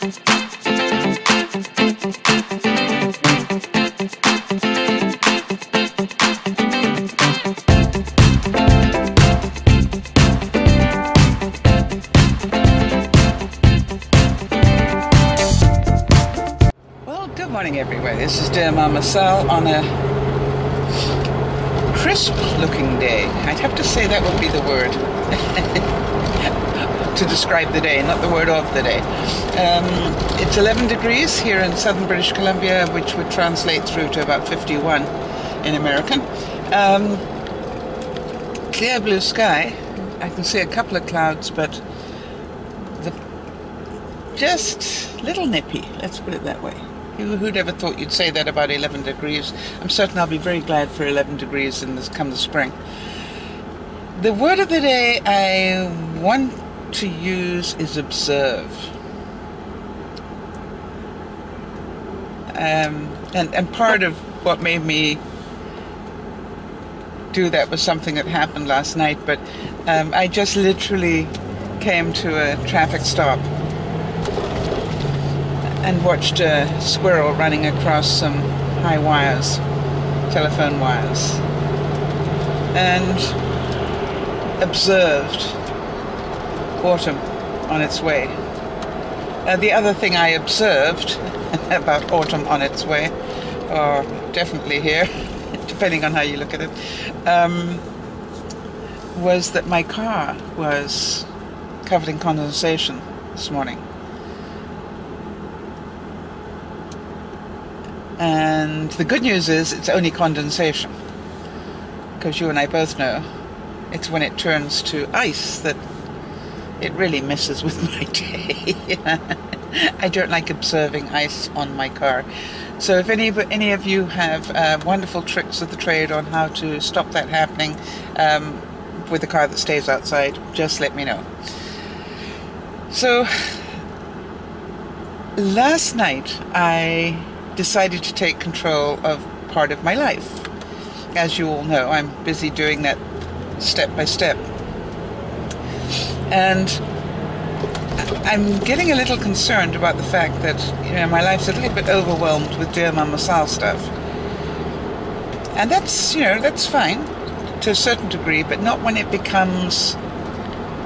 Good morning everywhere, this is dear Mama Sal on a crisp looking day. I'd have to say that would be the word to describe the day, not the word of the day. It's 11 degrees here in southern British Columbia, which would translate through to about 51 in American. Clear blue sky. I can see a couple of clouds, but just little nippy, let's put it that way. Who'd ever thought you'd say that about 11 degrees? I'm certain I'll be very glad for 11 degrees come the spring. The word of the day I want to use is observe. And part of what made me do that was something that happened last night, but I just literally came to a traffic stop and watched a squirrel running across some high wires, telephone wires, and observed autumn on its way. The other thing I observed about autumn on its way, or definitely here, depending on how you look at it, was that my car was covered in condensation this morning. And the good news is it's only condensation, because you and I both know it's when it turns to ice that it really messes with my day. I don't like observing ice on my car. So if any of you have wonderful tricks of the trade on how to stop that happening with a car that stays outside, just let me know. So last night I decided to take control of part of my life. As you all know, I'm busy doing that step by step. And I'm getting a little concerned about the fact that, my life's a little bit overwhelmed with dear Mama Sal stuff. And that's, that's fine to a certain degree, but not when it becomes,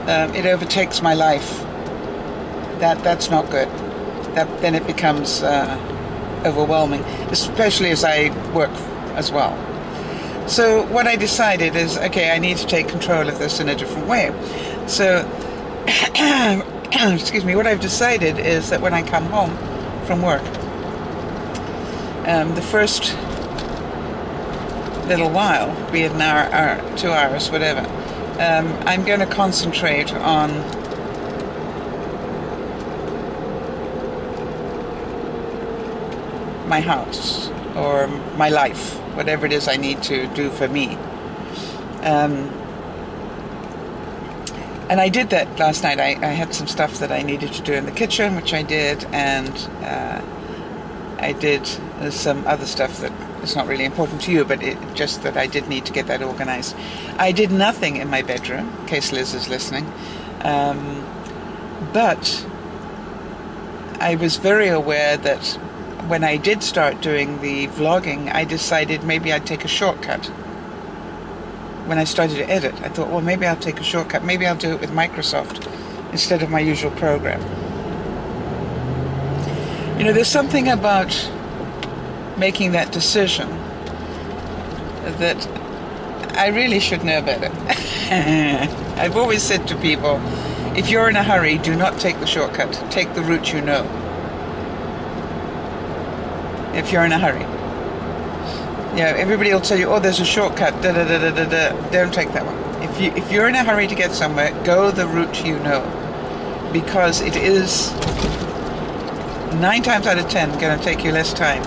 it overtakes my life. That's not good. Then it becomes overwhelming, especially as I work as well. So what I decided is, okay, I need to take control of this in a different way. So, excuse me, what I've decided is that when I come home from work, the first little while, be it an hour, 2 hours, whatever, I'm going to concentrate on my house or my life, whatever it is I need to do for me. And I did that last night. I had some stuff that I needed to do in the kitchen, which I did, and I did some other stuff that is not really important to you, but just that I did need to get that organized. I did nothing in my bedroom, in case Liz is listening, but I was very aware that when I did start doing the vlogging, I decided maybe I'd take a shortcut. When I started to edit, I thought, well, maybe I'll take a shortcut. Maybe I'll do it with Microsoft instead of my usual program. There's something about making that decision that I really should know better. I've always said to people, if you're in a hurry, do not take the shortcut. Take the route you know. If you're in a hurry. Everybody will tell you, oh, there's a shortcut, da-da-da-da-da-da. Don't take that one. If you're in a hurry to get somewhere, go the route you know. Because it is 9 times out of 10 going to take you less time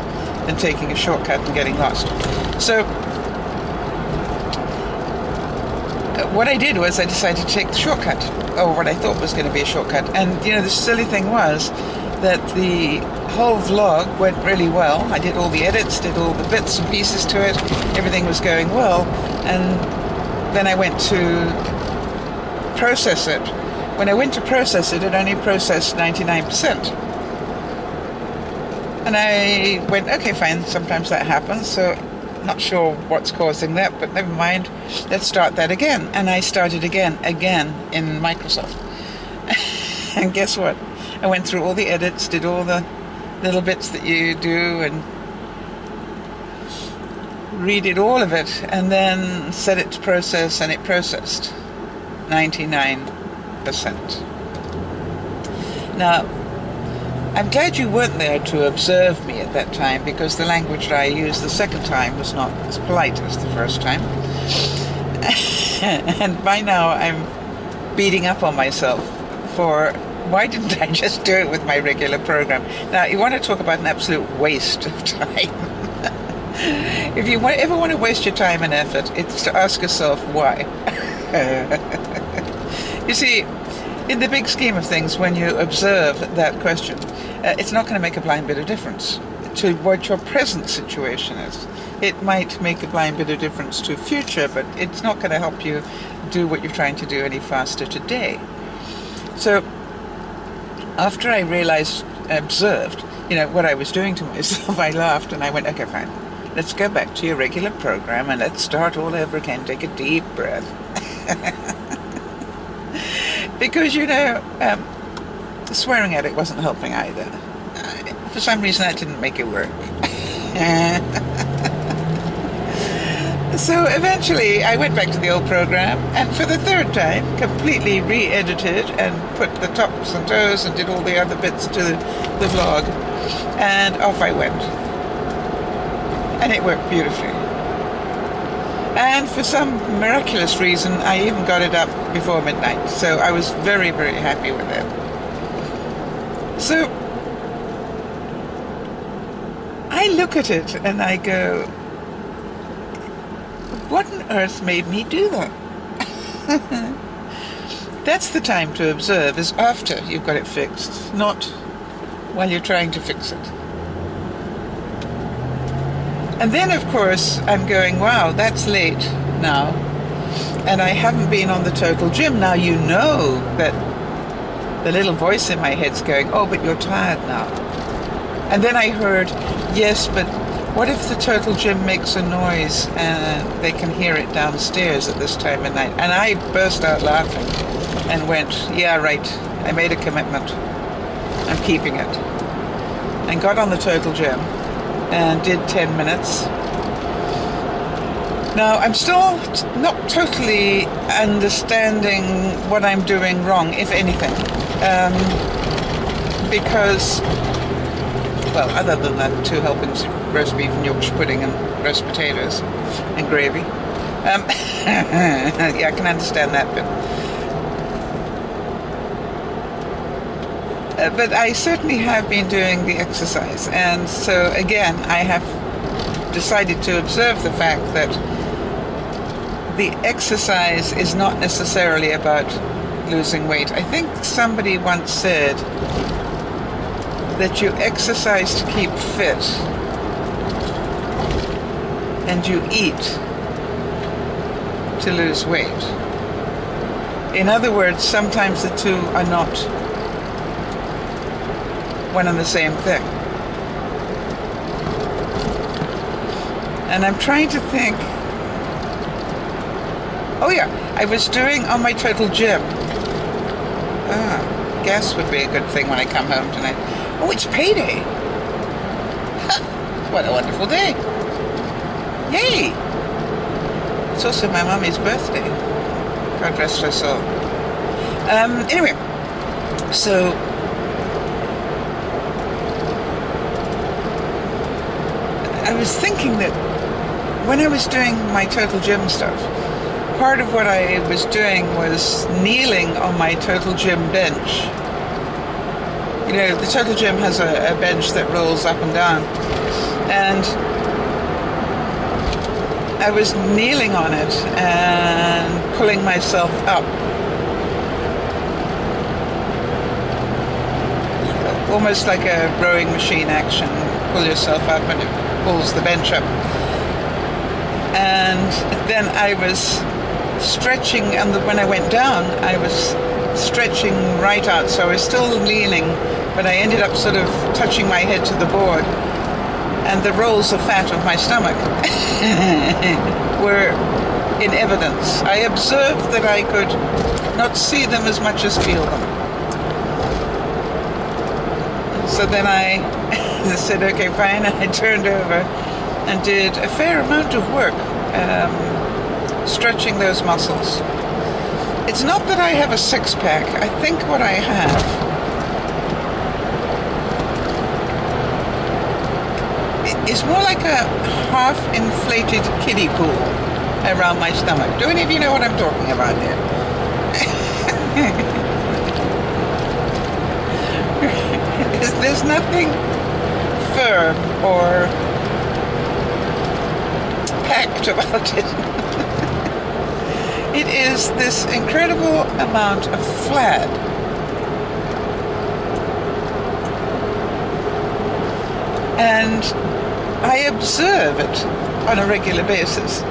than taking a shortcut and getting lost. So what I did was I decided to take the shortcut, or what I thought was going to be a shortcut. And the silly thing was that the whole vlog went really well. I did all the edits, did all the bits and pieces to it. Everything was going well. And then I went to process it. When I went to process it, it only processed 99%. And I went, okay, fine, sometimes that happens, so not sure what's causing that, but never mind, let's start that again. And I started again in Microsoft. And guess what? I went through all the edits, did all the little bits that you do, and redid all of it, and then set it to process, and it processed 99%. Now, I'm glad you weren't there to observe me at that time, because the language that I used the second time was not as polite as the first time. And by now I'm beating up on myself for why didn't I just do it with my regular program? Now, you want to talk about an absolute waste of time. If you ever want to waste your time and effort, it's to ask yourself why. You see, in the big scheme of things, when you observe that question, it's not going to make a blind bit of difference to what your present situation is. It might make a blind bit of difference to future, but it's not going to help you do what you're trying to do any faster today. So, after I observed, what I was doing to myself, I laughed and I went, okay, fine. Let's go back to your regular program and let's start all over again. Take a deep breath. Because, swearing at it wasn't helping either. For some reason, that didn't make it work. So eventually, I went back to the old program, and for the third time, completely re-edited and put the tops and toes and did all the other bits to the vlog. And off I went. And it worked beautifully. And for some miraculous reason, I even got it up before midnight. So I was very, very happy with it. So I look at it and I go, what on earth made me do that? That's the time to observe, is after you've got it fixed, not while you're trying to fix it. And then, of course, I'm going, wow, that's late now. And I haven't been on the total gym. Now you know that the little voice in my head's going, oh, but you're tired now. And then I heard, yes, but what if the total gym makes a noise and they can hear it downstairs at this time of night? And I burst out laughing and went, yeah, right, I made a commitment. I'm keeping it. And got on the total gym and did 10 minutes. Now, I'm still not totally understanding what I'm doing wrong, if anything. Because, well, other than the 2 helpings of roast beef and Yorkshire pudding and roast potatoes and gravy. Yeah, I can understand that bit. But I certainly have been doing the exercise, and so again I have decided to observe the fact that the exercise is not necessarily about losing weight. I think somebody once said that you exercise to keep fit and you eat to lose weight. In other words, sometimes the two are not one and the same thing. And I'm trying to think. Oh yeah, I was doing on my total gym. Gas would be a good thing when I come home tonight. Oh, it's payday. What a wonderful day. Yay. It's also my mummy's birthday. God rest her soul. Anyway, so I was thinking that when I was doing my total gym stuff, part of what I was doing was kneeling on my total gym bench. The total gym has a bench that rolls up and down, and I was kneeling on it and pulling myself up. Almost like a rowing machine action. Pull yourself up and it pulls the bench up. And then I was stretching, and when I went down, I was stretching right out. So I was still leaning but I ended up sort of touching my head to the board, and the rolls of fat of my stomach were in evidence. I observed that I could not see them as much as feel them. So then I said, okay, fine, and I turned over and did a fair amount of work stretching those muscles. It's not that I have a six-pack. I think what I have is more like a half-inflated kiddie pool around my stomach. Do any of you know what I'm talking about here? There's nothing firm or packed about it. It is this incredible amount of flab. And I observe it on a regular basis.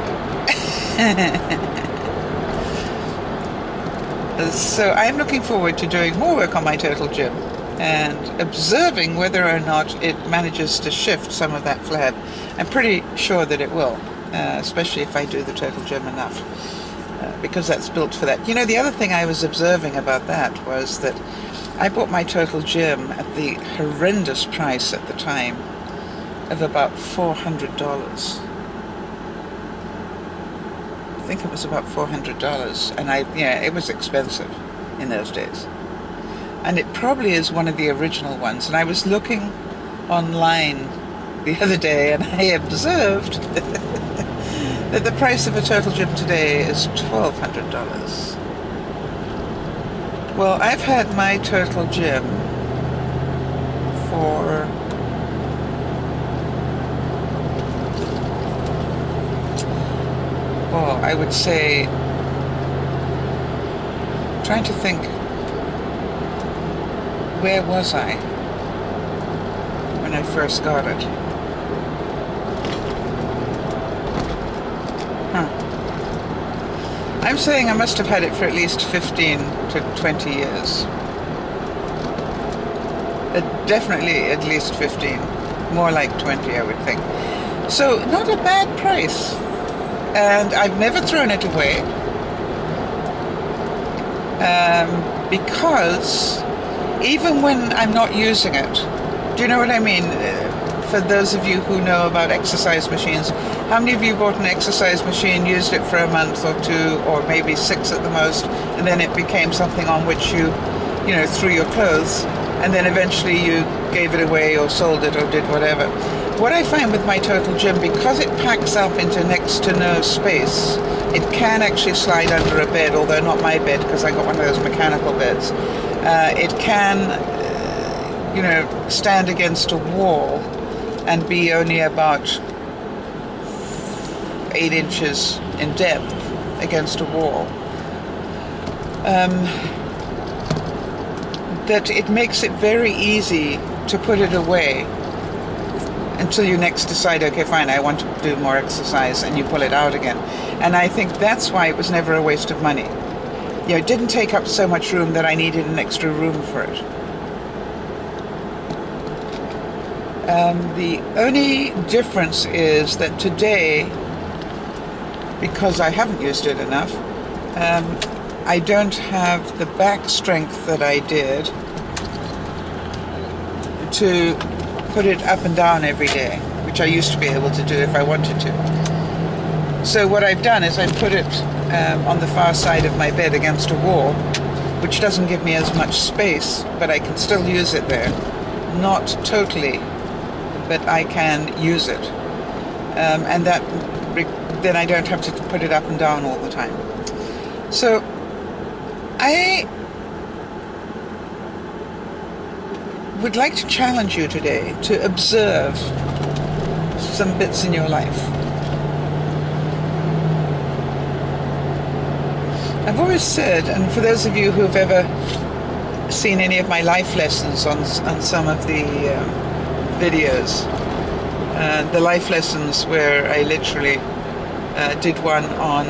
So I'm looking forward to doing more work on my total gym and observing whether or not it manages to shift some of that flab. I'm pretty sure that it will, especially if I do the total gym enough, because that's built for that. You know, the other thing I was observing about that was that I bought my total gym at the horrendous price at the time of about $400. I think it was about $400, and it was expensive in those days. And it probably is one of the original ones. And I was looking online the other day, and I observed that the price of a total gym today is $1,200. Well, I've had my total gym for I would say, trying to think, where was I when I first got it? I'm saying I must have had it for at least 15 to 20 years. Definitely at least 15. More like 20, I would think. So, not a bad price. And I've never thrown it away. Because even when I'm not using it, do you know what I mean? For those of you who know about exercise machines, how many of you bought an exercise machine, used it for a month or two, or maybe 6 at the most, and then it became something on which you threw your clothes, and then eventually you gave it away or sold it or did whatever? What I find with my total gym, because it packs up into next to no space, it can actually slide under a bed, although not my bed, because I got one of those mechanical beds. It can, stand against a wall and be only about 8 inches in depth against a wall. That it makes it very easy to put it away until you next decide, okay, fine, I want to do more exercise, and you pull it out again. And I think that's why it was never a waste of money. It didn't take up so much room that I needed an extra room for it. The only difference is that today, because I haven't used it enough, I don't have the back strength that I did to put it up and down every day, which I used to be able to do if I wanted to. So what I've done is I put it on the far side of my bed against a wall, which doesn't give me as much space, but I can still use it there. Not totally, but I can use it. And that then I don't have to put it up and down all the time. So I would like to challenge you today to observe some bits in your life. I've always said, and for those of you who have ever seen any of my life lessons on some of the videos, the life lessons where I literally did one on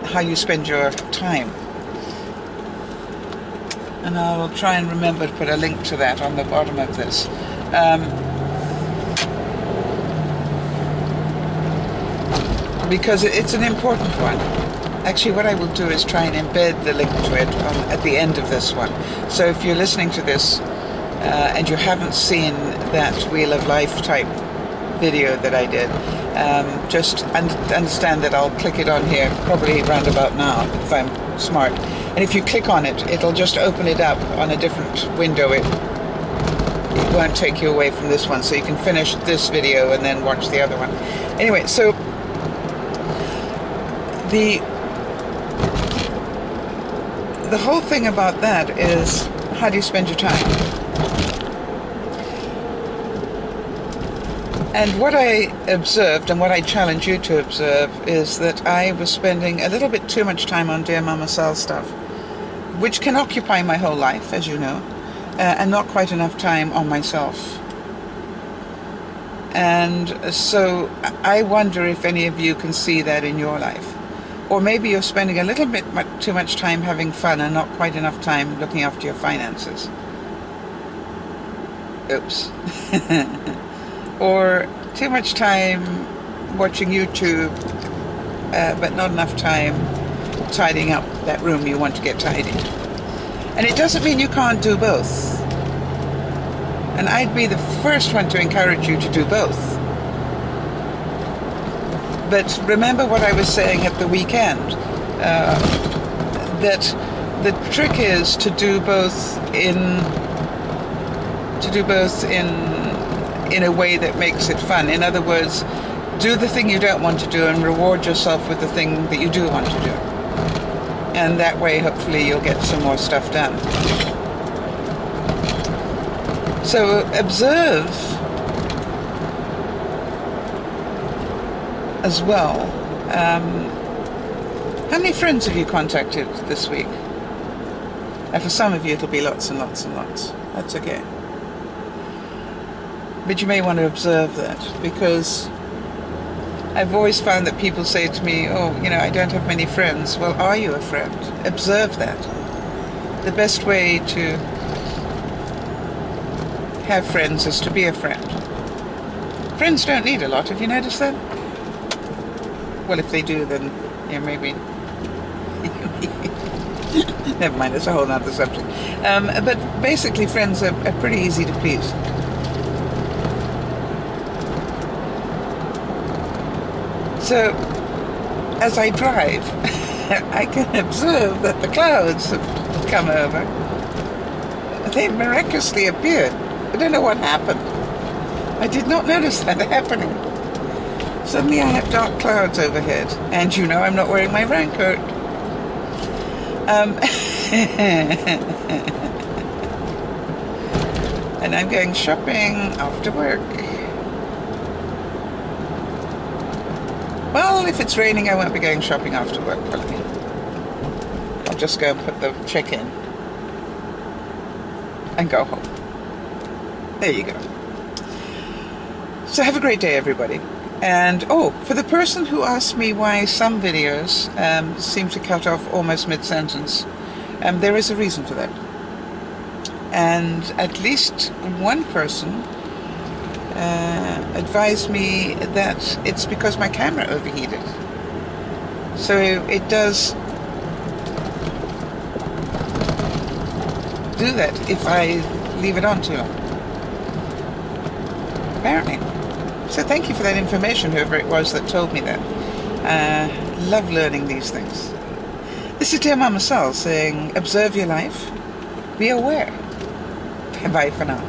how you spend your time. And I'll try and remember to put a link to that on the bottom of this. Because it's an important one. Actually, what I will do is try and embed the link to it at the end of this one. So if you're listening to this and you haven't seen that Wheel of Life type video that I did, just understand that I'll click it on here probably round about now if I'm smart. And if you click on it, it'll just open it up on a different window. It won't take you away from this one, so you can finish this video and then watch the other one. Anyway, so the whole thing about that is, how do you spend your time? And what I observed, and what I challenge you to observe, is that I was spending a little bit too much time on Dear Mama Sal stuff, which can occupy my whole life, as you know, and not quite enough time on myself. And so I wonder if any of you can see that in your life. Or maybe you're spending a little bit too much time having fun and not quite enough time looking after your finances. Oops. Or too much time watching YouTube, but not enough time tidying up that room you want to get tidy. And it doesn't mean you can't do both. And I'd be the first one to encourage you to do both. But remember what I was saying at the weekend, that the trick is to do both in a way that makes it fun. In other words, do the thing you don't want to do and reward yourself with the thing that you do want to do. And that way, hopefully, you'll get some more stuff done. So observe as well. How many friends have you contacted this week? And for some of you, it'll be lots and lots and lots. That's okay. But you may want to observe that, because I've always found that people say to me, oh, you know, I don't have many friends. Well, are you a friend? Observe that. The best way to have friends is to be a friend. Friends don't need a lot. Have you noticed that? Well, if they do, then, yeah, maybe. Never mind, it's a whole other subject. But basically, friends are pretty easy to please. So, as I drive, I can observe that the clouds have come over. They miraculously appeared. I don't know what happened. I did not notice that happening. Suddenly I have dark clouds overhead, and you know I'm not wearing my raincoat. And I'm going shopping after work. Well, if it's raining, I won't be going shopping after work, probably. I'll just go and put the check in and go home. There you go. So have a great day, everybody. And, oh, for the person who asked me why some videos seem to cut off almost mid-sentence, there is a reason for that. And at least one person advised me that it's because my camera overheated. So it does do that if I leave it on too long. Apparently. So thank you for that information, whoever it was that told me that. Love learning these things. This is Dear Mama Sal saying, observe your life, be aware. Bye for now.